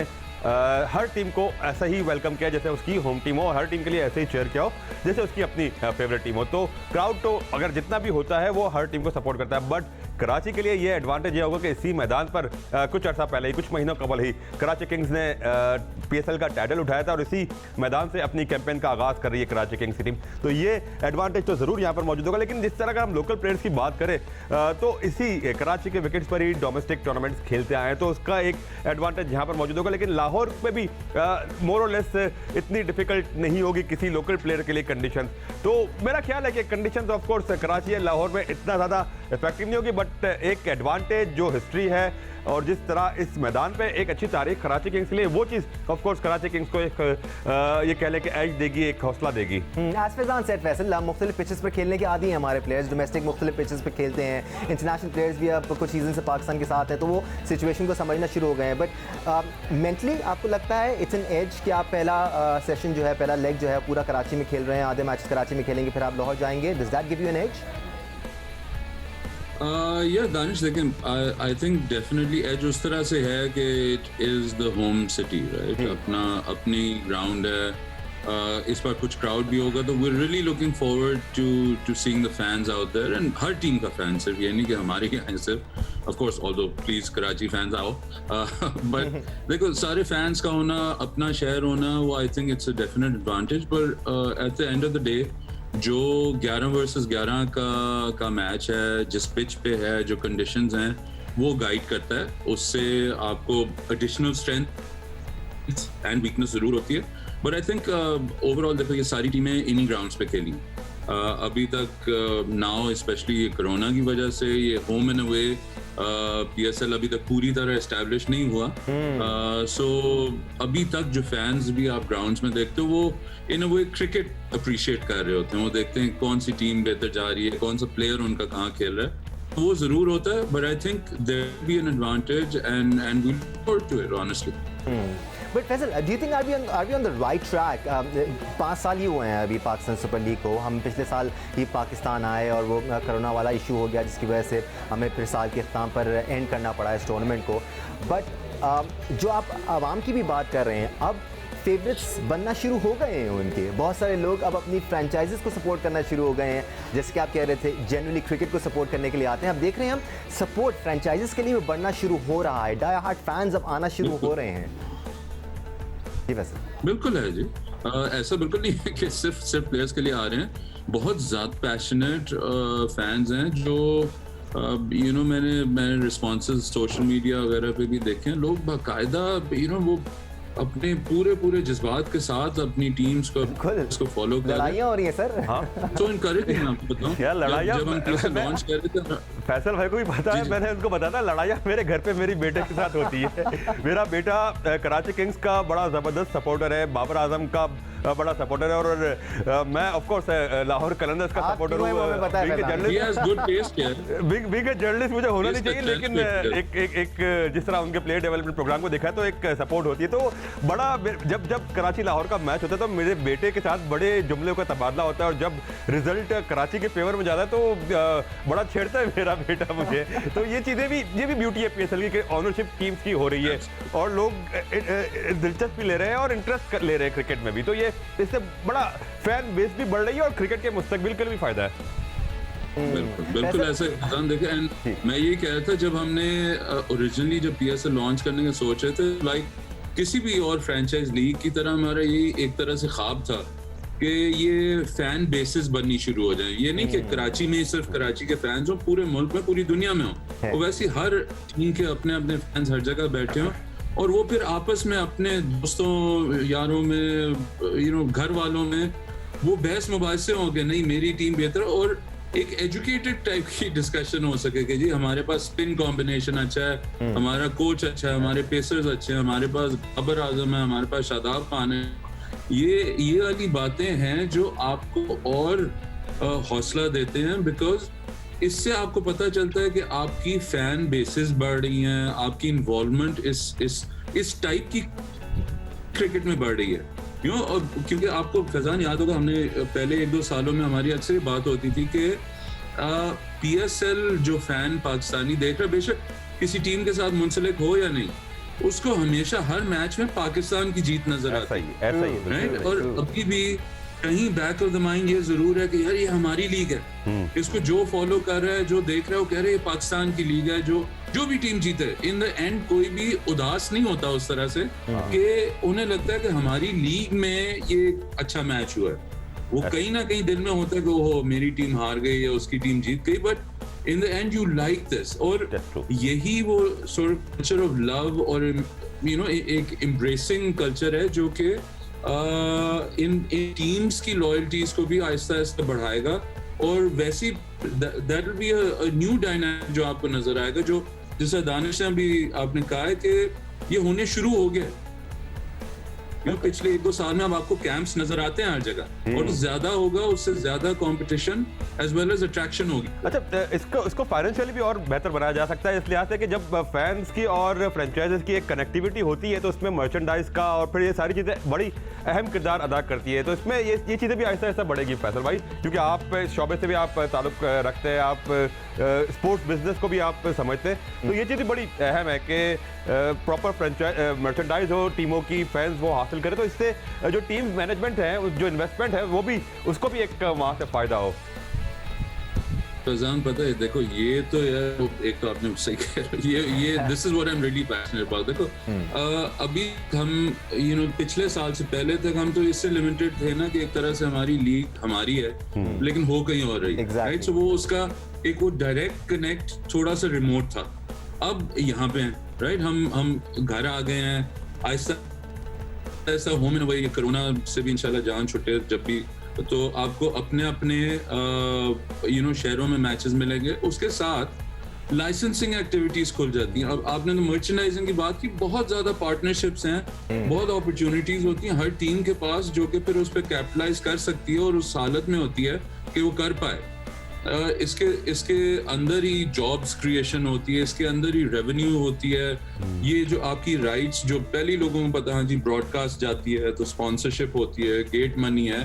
हर टीम को ऐसा ही वेलकम किया जैसे उसकी होम टीम हो, हर टीम के लिए ऐसे ही चेयर किया हो जैसे उसकी अपनी फेवरेट टीम हो। तो क्राउड तो अगर जितना भी होता है वो हर टीम को सपोर्ट करता है, बट कराची के लिए ये एडवांटेज ये होगा कि इसी मैदान पर कुछ अर्सा पहले ही, कुछ महीनों कबल ही कराची किंग्स ने PSL का टाइटल उठाया था और इसी मैदान से अपनी कैंपेन का आगाज़ कर रही है कराची किंग्स की टीम। तो ये एडवांटेज तो ज़रूर यहाँ पर मौजूद होगा, लेकिन जिस तरह का हम लोकल प्लेयर्स की बात करें तो इसी कराची के विकेट्स पर ही डोमेस्टिक टूर्नामेंट्स खेलते आए हैं, तो उसका एक एडवांटेज यहाँ पर मौजूद होगा। लेकिन लाहौर में भी मोर और लेस इतनी डिफिकल्ट नहीं होगी किसी लोकल प्लेयर के लिए कंडीशन। तो मेरा ख्याल है कि कंडीशन ऑफ कोर्स कराची या लाहौर में इतना ज़्यादा इफेक्टिव नहीं होगी, बट एक एडवांटेज जो हिस्ट्री है और जिस तरह इस मैदान पे एक अच्छी तारीख कराची किंग्स के लिए, वो चीज़ ऑफ कोर्स कराची किंग्स को एक ये कह लें कि एज देगी, एक हौसला देगी। एज फैजान सेड, फैसल मुख्तलिफ पिचेस पर खेलने के आदी हैं हमारे प्लेयर्स, डोमेस्टिक मुख्तलिफ पिचेस पर खेलते हैं, इंटरनेशनल प्लेयर्स भी अब कुछ सीजन से पाकिस्तान के साथ हैं, तो वो सिचुएशन को समझना शुरू हो गए हैं। बट मेंटली आपको लगता है इट्स एन एज कि आप पहला सेशन जो है, पहला लेग जो है पूरा कराची में खेल रहे हैं, आधे मैच कराची में खेलेंगे, फिर आप लाहौर जाएंगे, does that give you an edge? Yeah, Danish, लेकिन I think definitely edge उस तरह से है कि it is the home city, right? अपनी ground है, इस बार कुछ crowd भी होगा, तो we're really looking forward to seeing the fans out there, and her team का फैन, सिर्फ ये नहीं कि हमारे यहाँ सिर्फ, of course, although please Karachi fans आओ, but देखो सारे फैंस का होना, अपना शहर होना, वो I think it's a definite advantage, but at the end of the day जो 11 versus 11 का मैच है, जिस पिच पे है, जो कंडीशंस हैं, वो गाइड करता है, उससे आपको एडिशनल स्ट्रेंथ एंड वीकनेस जरूर होती है, बट आई थिंक ओवरऑल देखो ये सारी टीमें इन्हीं ग्राउंड्स पे खेली, अभी तक नाउ स्पेशली ये कोरोना की वजह से ये होम एंड अवे PSL अभी तक पूरी तरह एस्टैब्लिश नहीं हुआ। सो अभी तक जो फैंस भी आप ग्राउंड्स में देखते हो वो इन अ वे क्रिकेट अप्रिशिएट कर रहे होते हैं, वो देखते हैं कौन सी टीम बेहतर जा रही है, कौन सा प्लेयर उनका कहाँ खेल रहा है, वो जरूर होता है। But I think there be an advantage and we look forward to it honestly. But Faisal, do you think are we on the right track? 5 साल ही हुए हैं अभी पाकिस्तान सुपर लीग को। हम पिछले साल ही पाकिस्तान आए और वो कोरोना वाला इशू हो गया जिसकी वजह से हमें फिर साल के अख्ताम पर एंड करना पड़ा इस टूर्नामेंट को। बट जो आप आवाम की भी बात कर रहे हैं, अब फेवरेट्स बनना शुरू हो गए हैं उनके। बहुत सारे लोग अब अपनी फ्रेंचाइजेस को सपोर्ट करना शुरू हो गए हैं। जैसे कि आप कह रहे थे, जनरली क्रिकेट को सपोर्ट करने के लिए आते हैं। अब देख रहे हैं हम सपोर्ट फ्रेंचाइजेस के लिए बढ़ना शुरू हो रहा है। डाई हार्ड फैंस अब आना शुरू हो रहे हैं। जी वैसे बिल्कुल है जी, ऐसा बिल्कुल नहीं है कि सिर्फ प्लेयर्स के लिए आ रहे हैं। बहुत ज़्यादा पैशनेट फैंस हैं जो मैंने रिस्पॉन्सेज सोशल मीडिया वगैरह पे भी देखे हैं। लोग बाकायदा वो अपने पूरे जज्बात के साथ अपनी टीम्स को उसको फॉलो कर रहे हैं। लड़ाइयाँ हो रही हैं सर। हाँ तो इनकरेजिंग मैं आपको बताऊं, यार लड़ाइयाँ जब हम PSL लॉन्च कर रहे थे, फैसल भाई को भी पता है, मैंने उनको बताया था लड़ाइयाँ मेरे घर पे मेरी बेटे के साथ होती है। मेरा बेटा कराची किंग्स का बड़ा ज़बरदस्त सपोर्टर है, बाबर आजम का बड़ा सपोर्टर है, और मैं ऑफ कोर्स लाहौर कलंदर्स का सपोर्टर हूँ। बिग जर्नलिस्ट मुझे होना नहीं चाहिए, लेकिन एक जिस तरह उनके प्लेयर डेवलपमेंट प्रोग्राम को देखा है तो एक सपोर्ट होती है। तो बड़ा जब कराची लाहौर का मैच होता है तो मेरे बेटे के साथ बड़े जुमलों का तबादला होता है, और जब रिजल्ट कराची के फेवर में जाता है तो बड़ा छेड़ता है मेरा बेटा मुझे। तो ये भी ब्यूटी है PSL की, ऑनरशिप टीम्स की हो रही है और लोग दिलचस्पी ले रहे हैं और इंटरेस्ट ले रहे हैं क्रिकेट में भी। तो ये इससे बड़ा फैन बेस भी बढ़ रही है और क्रिकेट के मुस्तकबिल के लिए भी फायदा है। बिल्कुल ऐसे देखे। एंड मैं ये कह रहा था, जब हमने ओरिजिनली जब PSL लॉन्च करने का सोच रहे थे, लाइक किसी भी और फ्रेंचाइज लीग की तरह हमारा ये एक तरह से ख्वाब था कि ये फैन बेसिस बननी शुरू हो जाए। ये नहीं कि कराची में सिर्फ कराची के फैंस हो, पूरे मुल्क में पूरी दुनिया में हो, और वैसे हर टीम के अपने अपने फैंस हर जगह बैठे हों, और वो फिर आपस में अपने दोस्तों यारों में घर वालों में वो बहस मुबाहिसे हो गए, नहीं मेरी टीम बेहतर, और एक एजुकेटेड टाइप की डिस्कशन हो सके कि जी हमारे पास स्पिन कॉम्बिनेशन अच्छा है, हमारा कोच अच्छा है, हमारे पेसर्स अच्छे हैं, हमारे पास बाबर आजम है, हमारे पास शादाब खान है। ये वाली बातें हैं जो आपको और हौसला देते हैं, बिकॉज इससे आपको पता चलता है कि आपकी फैन बेसिस बढ़ रही हैं, आपकी इन्वॉल्वमेंट इस टाइप की क्रिकेट में बढ़ रही है। क्योंकि आपको फैजान याद होगा, हमने पहले 1-2 सालों में हमारी अक्सर बात होती थी कि PSL जो फैन पाकिस्तानी देख रहा, बेशक किसी टीम के साथ मुंसलिक हो या नहीं, उसको हमेशा हर मैच में पाकिस्तान की जीत नजर आती है, राइट? और अभी भी कहीं बैक ऑफ द माइंड ये जरूर है कि यार ये हमारी लीग है, इसको जो फॉलो कर रहा है, जो देख रहा है, वो कह रहे हैं ये पाकिस्तान की लीग है, जो भी टीम जीते, इन द एंड कोई भी उदास नहीं होता उस तरह से कि उन्हें लगता है कि हमारी लीग में ये अच्छा मैच हुआ है। वो कहीं ना कहीं दिल में होता है कि ओहो मेरी टीम हार गई या उसकी टीम जीत गई, but in the end you like this. और यही वो sort of culture of love और एक एम्ब्रेसिंग कल्चर है जो कि इन टीम्स की लॉयल्टीज को भी आहिस्ता आहिस्ता बढ़ाएगा, और वैसी that will be a new dynamic जो आपको नजर आएगा, जो जैसा दानिश ने भी आपने कहा है कि ये होने शुरू हो गया। पिछले 1-2 साल में अब आपको कैंप्स नजर आते हैं हर जगह, और ज्यादा होगा, उससे ज्यादा competition as well as attraction होगी। अच्छा, इसको फाइनेंशियली भी और बेहतर बनाया जा सकता है, इसलिए है कि जब फैंस की और फ्रेंचाइजेस की एक कनेक्टिविटी होती है तो उसमें मर्चेंडाइज का और फिर ये सारी चीज़ें बड़ी अहम किरदार अदा करती है। तो इसमें ये चीज़ें भी आहिस्ता आहिस्ता बढ़ेगी फैसल भाई, क्योंकि आप इस शोबे से भी आप ताल्लुक रखते हैं, आप स्पोर्ट्स बिजनेस को भी आप समझते हैं। तो ये चीज़ बड़ी अहम है कि प्रॉपर मर्चेंडाइज हो, टीमों की फैंस वो हासिल करें, तो इससे जो टीम मैनेजमेंट है, जो इन्वेस्टमेंट है, वो भी उसको भी एक वहाँ से फ़ायदा हो। फैजान पता है, देखो ये तो यार एक तो आपने सही कहा, ये this is what I am really passionate about. देखो अभी हम पिछले साल से पहले तक हम तो इससे लिमिटेड थे ना कि एक तरह से हमारी लीग हमारी है, लेकिन हो कहीं और रही, राइट? सो वो उसका एक वो डायरेक्ट कनेक्ट थोड़ा सा रिमोट था। अब यहाँ पे हैं, राइट? हम घर आ गए हैं, आहिस्ता ऐसा होम एंड अवे, कोरोना से भी इंशाल्लाह जान छुटे, जब भी तो आपको अपने अपने शहरों में मैचेस मिलेंगे। उसके साथ लाइसेंसिंग एक्टिविटीज खुल जाती हैं। अब आपने तो मर्चेंडाइजिंग की बात की, बहुत ज्यादा पार्टनरशिप्स हैं, बहुत अपॉर्चुनिटीज होती हैं हर टीम के पास, जो कि फिर उस पर कैपिटलाइज कर सकती है और उस हालत में होती है कि वो कर पाए। इसके अंदर ही जॉब्स क्रिएशन होती है, इसके अंदर ही रेवेन्यू होती है। ये जो आपकी राइट्स, जो पहले लोगों को पता है जी, ब्रॉडकास्ट जाती है तो स्पॉन्सरशिप होती है, गेट मनी है,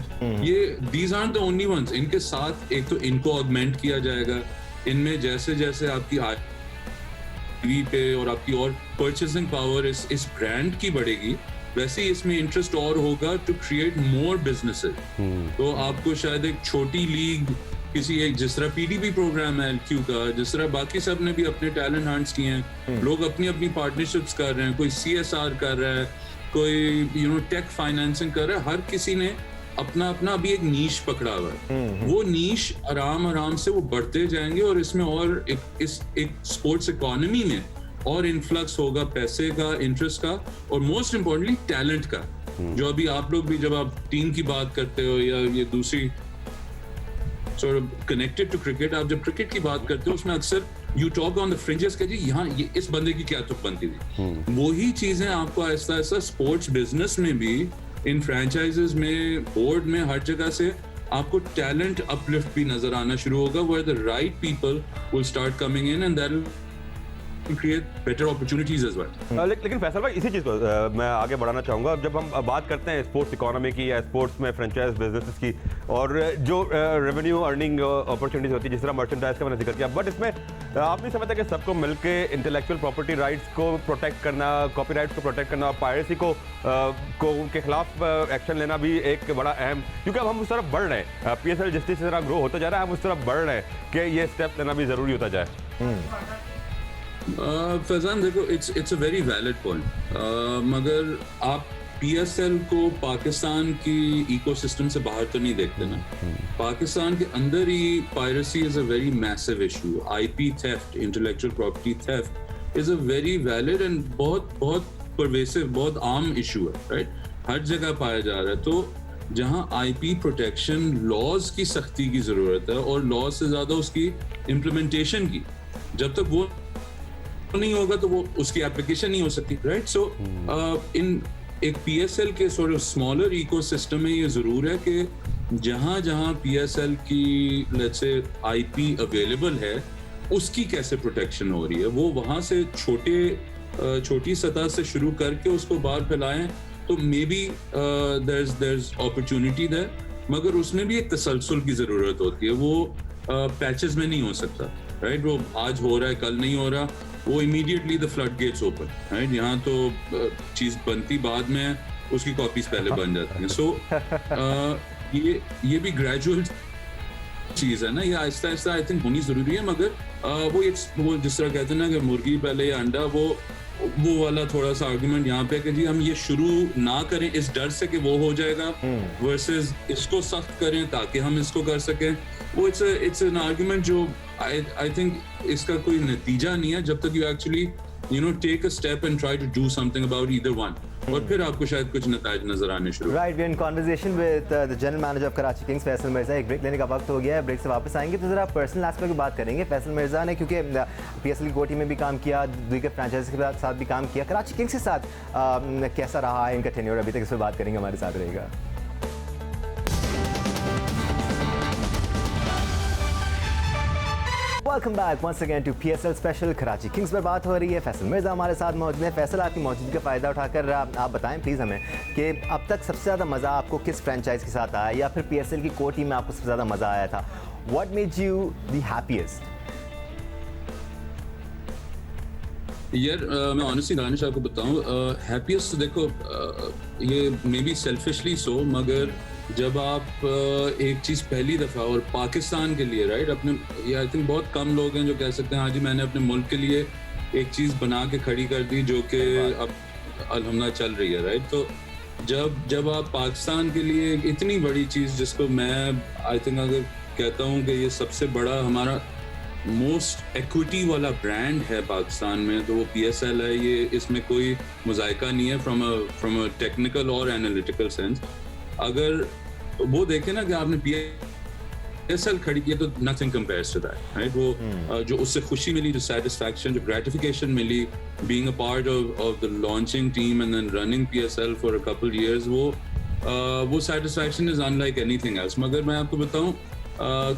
ये these are the only ones. इनके साथ एक तो इनको ऑगमेंट किया जाएगा, इनमें जैसे जैसे आपकी टीवी पे और आपकी और परचेसिंग पावर इस ब्रांड की बढ़ेगी, वैसे ही इसमें इंटरेस्ट और होगा टू क्रिएट मोर बिजनेसेस। तो आपको शायद एक छोटी लीग किसी एक, जिस तरह पीडीपी प्रोग्राम है एलक्यू का, जिस तरह बाकी सब ने भी अपने टैलेंट हंट्स किए हैं, लोग अपनी अपनी पार्टनरशिप्स कर रहे हैं, कोई सीएसआर कर रहा है, कोई टेक फाइनेंसिंग कर रहा है, हर किसी ने अपना अपना अभी एक नीश पकड़ा हुआ है। वो नीश आराम से वो बढ़ते जाएंगे और इसमें और एक स्पोर्ट्स इकोनॉमी में और इन्फ्लक्स होगा पैसे का, इंटरेस्ट का और मोस्ट इम्पोर्टेंटली टैलेंट का। जो अभी आप लोग भी जब आप टीम की बात करते हो या ये दूसरी sort of connected to cricket, आप जब क्रिकेट की बात करते हो उसमें अक्सर you talk on the fringes कि जी यहाँ ये इस बंदे की क्या तुक बनती थी। वही चीजें आपको आहिस्ता आहिस्ता स्पोर्ट्स बिजनेस में भी, इन फ्रेंचाइजेस में, बोर्ड में, हर जगह से आपको टैलेंट अपलिफ्ट भी नजर आना शुरू होगा, where the right people will start coming in and that will create better opportunities as well। लेकिन फैसल भाई, इसी चीज़ को मैं आगे बढ़ाना चाहूँगा। जब हम बात करते हैं स्पोर्ट्स इकोनॉमी की या स्पोर्ट्स में फ्रेंचाइज बिजनेसेस की और जो रेवेन्यू अर्निंग अपॉर्चुनिटीज होती है, जिस तरह मर्चेंडाइज का मैंने जिक्र किया, बट इसमें आप नहीं समझते कि सबको मिलके इंटेलेक्चुअल प्रॉपर्टी राइट्स को प्रोटेक्ट करना, कॉपीराइट्स को प्रोटेक्ट करना, पायरेसी को के खिलाफ एक्शन लेना भी एक बड़ा अहम, क्योंकि अब हम उस तरफ बढ़ रहे हैं, पीएसएल जिस तरह ग्रो होता जा रहा है, हम उस तरफ बढ़ रहे हैं कि ये स्टेप लेना भी ज़रूरी होता जाए। फैजान देखो, it's a very valid point, मगर आप पीएसएल को पाकिस्तान की इकोसिस्टम से बाहर तो नहीं देखते ना। पाकिस्तान के अंदर ही piracy is a very massive issue. IP theft, intellectual property theft is a very valid and बहुत परवेसिव, बहुत आम इशू है, राइट? हर जगह पाया जा रहा है। तो जहां आईपी प्रोटेक्शन लॉज की सख्ती की जरूरत है और लॉज से ज्यादा उसकी इम्प्लीमेंटेशन की, जब तक वो नहीं होगा तो वो उसकी एप्लीकेशन नहीं हो सकती, राइट? सो इन एक पीएसएल के सॉर्ट ऑफ स्मॉलर इकोसिस्टम में ये जरूर है कि जहां पीएसएल की लेट्स से आईपी अवेलेबल है, उसकी कैसे प्रोटेक्शन हो रही है, वो वहां से छोटी सतह से शुरू करके उसको बाहर फैलाएं, तो maybe there is opportunity there, मगर उसमें भी एक तसलसल की जरूरत होती है। वो पैचेस में नहीं हो सकता, राइट? वो आज हो रहा है, कल नहीं हो रहा, वो immediately the flood gates open, right? यहाँ तो चीज बनती बाद में, उसकी कॉपीज पहले बन जाती हैं। सो ये भी ग्रेजुअल चीज है ना, ये आहिस्ता आहिस्ता आई थिंक होनी जरूरी है। मगर वो जिस तरह कहते हैं ना कि मुर्गी पहले या अंडा, वो वाला थोड़ा सा आर्गुमेंट यहाँ पे कि जी हम ये शुरू ना करें इस डर से कि वो हो जाएगा, वर्सेस इसको सख्त करें ताकि हम इसको कर सकें, वो इट्स एन आर्गुमेंट जो आई थिंक इसका कोई नतीजा नहीं है जब तक you actually take a step and try to do something about either one, और फिर आपको शायद कुछ नतीजे नजर आने शुरू। Right, we in conversation with the general manager of Karachi Kings Faisal Mirza. एक ब्रेक लेने का वक्त हो गया है, ब्रेक से वापस आएंगे तो जरा पर्सनल एस्पेक्ट की बात करेंगे। फैसल मिर्जा ने क्योंकि पीएसएल की कोटी में भी काम किया, दीगर फ्रेंचाइज के साथ भी काम किया, कराची किंग्स के साथ कैसा रहा है इनका टेन्योर अभी तक, इस पर बात करेंगे, हमारे साथ रहेगा। Welcome back once again to PSL special. Karachi Kings पर बात हो रही है, फैसल मिर्जा हमारे साथ मौजूद हैं। फैसल, आपकी मौजूदगी का फ़ायदा उठाकर आप बताएं प्लीज़ हमें कि अब तक सबसे ज़्यादा मज़ा आपको किस फ्रेंचाइज के साथ आया, या फिर पीएसएल की कोर टीम में आपको सबसे ज़्यादा मज़ा आया था? What made you the happiest? यार मैं ऑनेस्टली दानिश आपको बताऊं, हैप्पीएस्ट देखो, ये मे बी सेल्फिशली सो, मगर जब आप एक चीज़ पहली दफ़ा और पाकिस्तान के लिए, राइट, अपने, ये आई थिंक बहुत कम लोग हैं जो कह सकते हैं हाँ जी मैंने अपने मुल्क के लिए एक चीज़ बना के खड़ी कर दी जो कि अब अल्हम्दुलिल्लाह चल रही है, राइट? तो जब आप पाकिस्तान के लिए इतनी बड़ी चीज़, जिसको मैं आई थिंक अगर कहता हूँ कि ये सबसे बड़ा हमारा मोस्ट इक्विटी वाला ब्रांड है पाकिस्तान में, तो वो पीएसएल है। ये इसमें कोई मुज़ायका नहीं है फ्रॉम अ टेक्निकल और एनालिटिकल सेंस। अगर वो देखे ना कि आपने PSL खड़ी की, तो nothing compares to that, right? वो जो उससे खुशी मिली, जो सेटिस्फैक्शन, जो ग्रेटिफिकेशन मिली being a part of the launching team and then running PSL for a couple years, that satisfaction is unlike anything else. मगर मैं आपको बताऊं,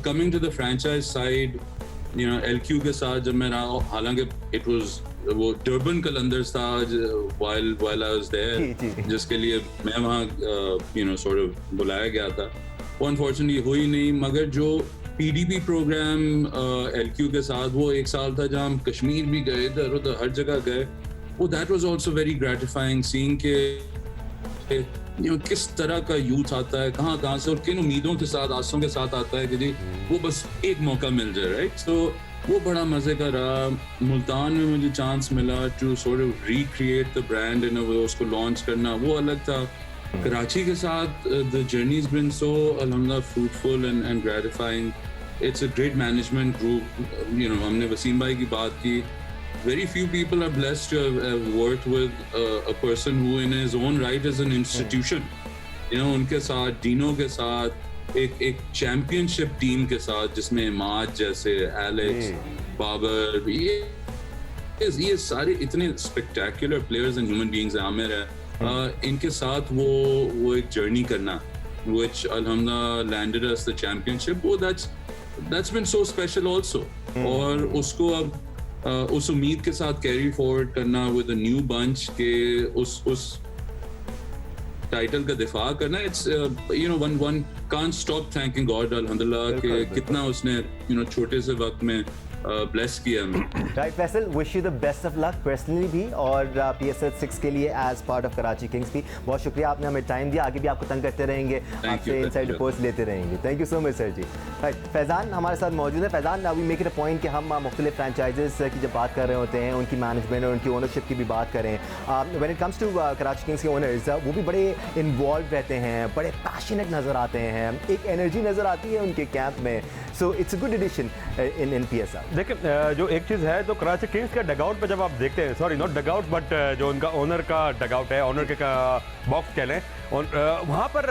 coming to the franchise side, you know, LQ के साथ जब मैं रहा, हालांकि इट वाज वो टर्बन कलंदर्स था while I was there, जिसके लिए मैं वहाँ यू नो सॉर्ट ऑफ बुलाया गया था. वो अनफॉर्चुनेटली हुई नहीं. मगर जो PDP प्रोग्राम LQ के साथ, वो एक साल था जहाँ हम कश्मीर भी गए, इधर उधर हर जगह गए. वो that was also very gratifying seeing के you know, किस तरह का यूथ आता है, कहाँ से और किन उम्मीदों के साथ, आसों के साथ आता है कि जी वो बस एक मौका मिल जाए, राइट? सो वो बड़ा मजे का रहा. मुल्तान में मुझे चांस मिला to sort of recreate the brand in a way, उसको लॉन्च करना, वो अलग था. कराची के साथ the journey has been so अल्हम्दुलिल्लाह fruitful and gratifying. It's a great management group. You know, हमने वसीम भाई की बात की. Very few people are blessed to have worked with a person who in his own right is an institution. You know, उनके साथ, Dino के साथ, एक चैंपियनशिप टीम के साथ जिसमें इमाद जैसे, एलेक्स, बाबर, ये सारे इतने spectacular players and human beings हैं. आमिर है, इनके साथ वो एक जर्नी करना, which alhamdulillah landed us the championship. वो that's been so special also. और उसको अब उस उम्मीद के साथ कैरी फॉरवर्ड करना विद अ न्यू बंच के उस टाइटल का दिफा करना, it's you know one can't stop thanking God अल्हम्दुलिल्लाह कि कितना उसने यू नो छोटे से वक्त में ब्लेस किया हमें. Right Faisal, wish you the best of luck personally भी और PSL 6 के लिए as part of Karachi Kings भी. बहुत शुक्रिया, आपने हमें टाइम दिया. आगे भी आपको तंग करते रहेंगे, आपसे इनसाइड रिपोर्ट्स लेते रहेंगे. Thank you so much sir ji. Right, Faizan हमारे साथ मौजूद है. Faizan, we make it a point कि हम मुख्तलिफ फ्रेंचाइजेस की जब बात कर रहे होते हैं, उनकी मैनेजमेंट और उनकी ओनरशिप की भी बात करें. When it comes to Karachi Kings के ओनर्स, वो भी बड़े इन्वॉल्व रहते हैं, बड़े पैशनेट नज़र आते हैं, एक एनर्जी नज़र आती है उनके कैंप में. So it's a good addition in PSL. देखिए, जो एक चीज़ है तो कराची किंग्स का डगआउट पे जब आप देखते हैं, सॉरी नॉट डगआउट बट जो उनका ओनर का डगआउट है, ओनर के का बॉक्स कह लें, वहाँ पर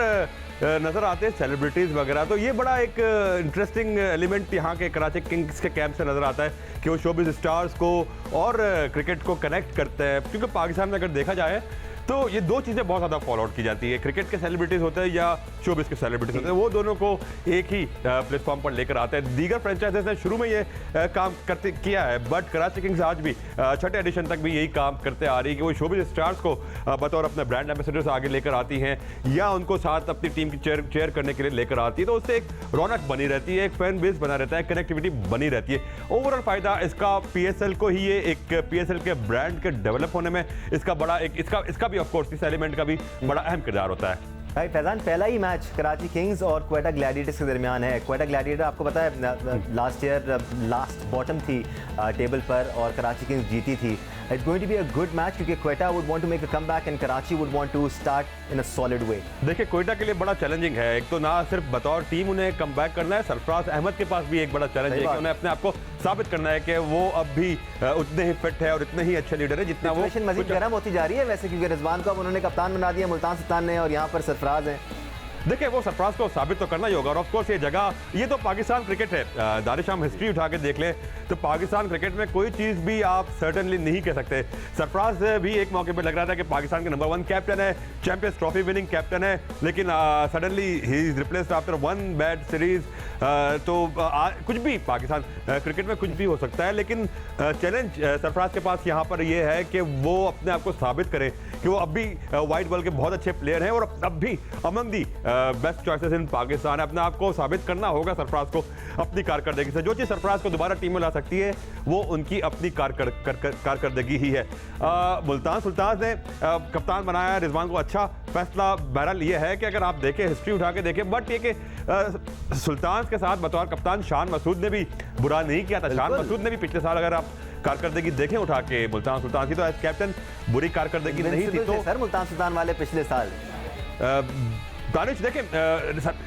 नज़र आते हैं सेलिब्रिटीज़ वगैरह. तो ये बड़ा एक इंटरेस्टिंग एलिमेंट यहाँ के कराची किंग्स के कैंप से नज़र आता है कि वो शोबिज़ स्टार्स को और क्रिकेट को कनेक्ट करते हैं. क्योंकि पाकिस्तान में अगर देखा जाए तो ये दो चीज़ें बहुत ज़्यादा फॉलो आउट की जाती है. क्रिकेट के सेलिब्रिटीज़ होते हैं या शोबिज़ के सेलिब्रिटीज़ होते हैं, वो दोनों को एक ही प्लेटफॉर्म पर लेकर आते हैं. दीगर फ्रेंचाइजेस ने शुरू में ये काम किया है, बट कराची किंग्स आज भी छठे एडिशन तक भी यही काम करते आ रही है कि वो शोबिज़ स्टार्स को बतौर अपने ब्रांड एम्बेसडर्स आगे लेकर आती हैं या उनको साथ अपनी टीम की चेयर करने के लिए लेकर आती है. तो उससे एक रौनक बनी रहती है, एक फैन बेस बना रहता है, कनेक्टिविटी बनी रहती है. ओवरऑल फ़ायदा इसका PSL को ही, ये एक PSL के ब्रांड के डेवलप होने में इसका बड़ा एक इसका भी ऑफकोर्स इस एलिमेंट का भी बड़ा अहम किरदार होता है. राइट फैज़ान, पहला ही मैच कराची किंग्स और क्वेटा ग्लैडिएटर्स के दरमियान है. क्वेटा ग्लैडिएटर आपको पता है लास्ट ईयर लास्ट बॉटम थी टेबल पर और कराची किंग्स जीती थी. It's going to be a good match क्योंकि Quetta would want to make a comeback and Karachi would want to start in a solid way. देखिए, क्वेटा के लिए बड़ा चैलेंजिंग है. एक तो ना सिर्फ बतौर टीम उन्हें कमबैक करना है, सरफराज अहमद के पास भी एक बड़ा चैलेंज है कि उन्हें अपने आप को साबित करना है कि वो अब भी उतने ही फिट है और इतने ही अच्छे लीडर है जितना वो. मजीद गर्म होती जा रही है वैसे, क्योंकि रिजवान को अब उन्होंने कप्तान बना दिया मुल्तान सुल्तान ने, और यहाँ पर सरफराज हैं. देखिए, वो सरफराज को साबित तो करना ही होगा. और ऑफ कोर्स ये जगह, ये तो पाकिस्तान क्रिकेट है. दानिश, हम हिस्ट्री उठा के देख लें तो पाकिस्तान क्रिकेट में कोई चीज़ भी आप सर्टनली नहीं कह सकते. सरफराज भी एक मौके पर लग रहा था कि पाकिस्तान के नंबर 1 कैप्टन है, चैंपियंस ट्रॉफी विनिंग कैप्टन है, लेकिन suddenly he is replaced after 1 bad series. तो कुछ भी पाकिस्तान क्रिकेट में कुछ भी हो सकता है, लेकिन चैलेंज सरफराज के पास यहाँ पर ये है कि वो अपने आप को साबित करे कि वो अब भी वाइट बॉल के बहुत अच्छे प्लेयर हैं और अब भी among the best choices in Pakistan है. अपने आप को साबित करना होगा सरफराज को अपनी कारकर्दगी से. जो चीज़ सरफराज को दोबारा टीम में ला सकती है वो उनकी अपनी कारकर्दगी ही है. मुल्तान सुल्तान ने कप्तान बनाया रिजवान को. अच्छा फैसला बहरहाल ये है कि अगर आप देखें, हिस्ट्री उठा के देखें, बट ये कि सुल्तान के साथ बतौर कप्तान शान मसूद ने भी बुरा नहीं किया था. शान मसूद ने भी पिछले साल अगर आप कारकर्दगी देखें उठा के मुल्तान सुल्तान की, तो एज कैप्टन बुरी कारकर्दगी नहीं थी. तो सर मुल्तान सुल्तान वाले पिछले साल दानिश देखें,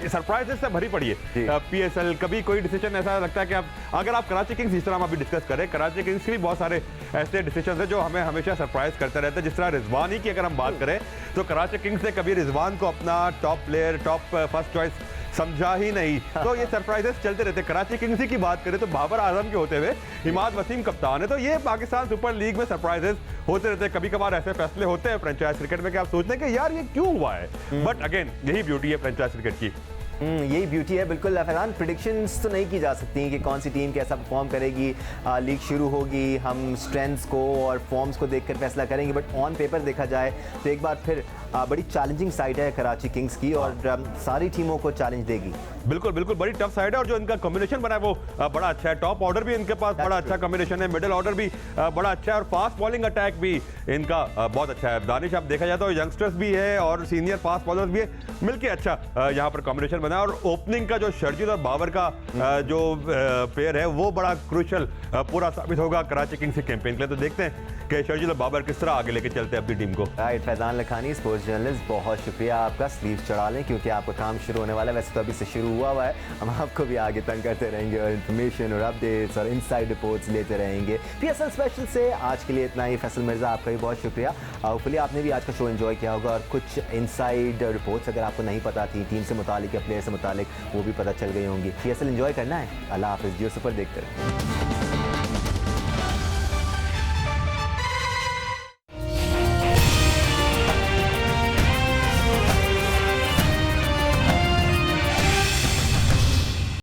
सरप्राइजेस से भरी पड़ी है PSL. कभी कोई डिसीजन ऐसा लगता है कि अगर आप कराची किंग्स जिस तरह हम अभी डिस्कस करें, कराची किंग्स के भी बहुत सारे ऐसे डिसीजन हैं जो हमें हमेशा सरप्राइज करते रहते हैं. जिस तरह रिजवानी की अगर हम बात करें तो कराची किंग्स ने कभी रिजवान को अपना top player, top first choice समझा ही नहीं। तो ये सरप्राइजेस चलते रहते। कराची किंग्स की बात करें तो बाबर आजम के होते हुए इमाद वसीम कप्तान है, तो ये पाकिस्तान सुपर लीग में सरप्राइजेस होते रहते हैं। कभी कभार ऐसे फैसले होते हैं फ्रेंचाइज क्रिकेट में कि आप सोचते हैं कि यार ये क्यों हुआ है, बट अगेन यही ब्यूटी है फ्रेंचाइज क्रिकेट की। यही ब्यूटी है। बिल्कुल फैजान, प्रिडिक्शंस तो नहीं की जा सकती कि कौन सी टीम कैसा परफॉर्म करेगी। लीग शुरू होगी, हम स्ट्रेंथ्स को और फॉर्म्स को देखकर फैसला करेंगे, बट ऑन पेपर देखा जाए तो एक बार फिर बड़ी चैलेंजिंग साइड है कराची किंग्स की और सारी टीमों को चैलेंज देगी। बिल्कुल बिल्कुल बड़ी टफ साइड है और जो इनका कॉम्बिनेशन बना है वो बड़ा अच्छा है। टॉप ऑर्डर भी इनके पास बड़ा अच्छा कॉम्बिनेशन है, मिडिल ऑर्डर भी बड़ा अच्छा है और फास्ट बॉलिंग अटैक भी इनका बहुत अच्छा है। दानिश, आप देखा जाए तो यंगस्टर्स भी है और सीनियर फास्ट बॉलर्स भी है, मिलके अच्छा यहाँ पर कॉम्बिनेशन बना है। और ओपनिंग का जो शर्जील और बाबर का जो पेयर है वो बड़ा क्रूशल पूरा साबित होगा कराची किंग्स के कैंपेन के लिए। तो देखते हैं कि शर्जील और बाबर किस तरह आगे लेके चलते हैं अपनी टीम को। Right, Faizan Lakhani sports journalist, बहुत शुक्रिया आपका। स्लीव चढ़ा लें क्योंकि आपका काम शुरू होने वाला है। वैसे तो अभी से शुरू हुआ है, हम आपको भी आगे तंग करते रहेंगे और इन्फॉर्मेशन और अपडेट्स और इनसाइड रिपोर्ट्स लेते रहेंगे। PSL स्पेशल से आज के लिए इतना ही। फैसल मिर्जा, आपका भी बहुत शुक्रिया। होपफुली आपने भी आज का शो एंजॉय किया होगा और कुछ इनसाइड रिपोर्ट्स अगर आपको नहीं पता थी टीम से मुतालिक या प्लेयर से मुतालिक, वो भी पता चल गई होंगी। PSL एंजॉय करना है। अल्लाह हाफिज़। जियो सुपर देखते रहे।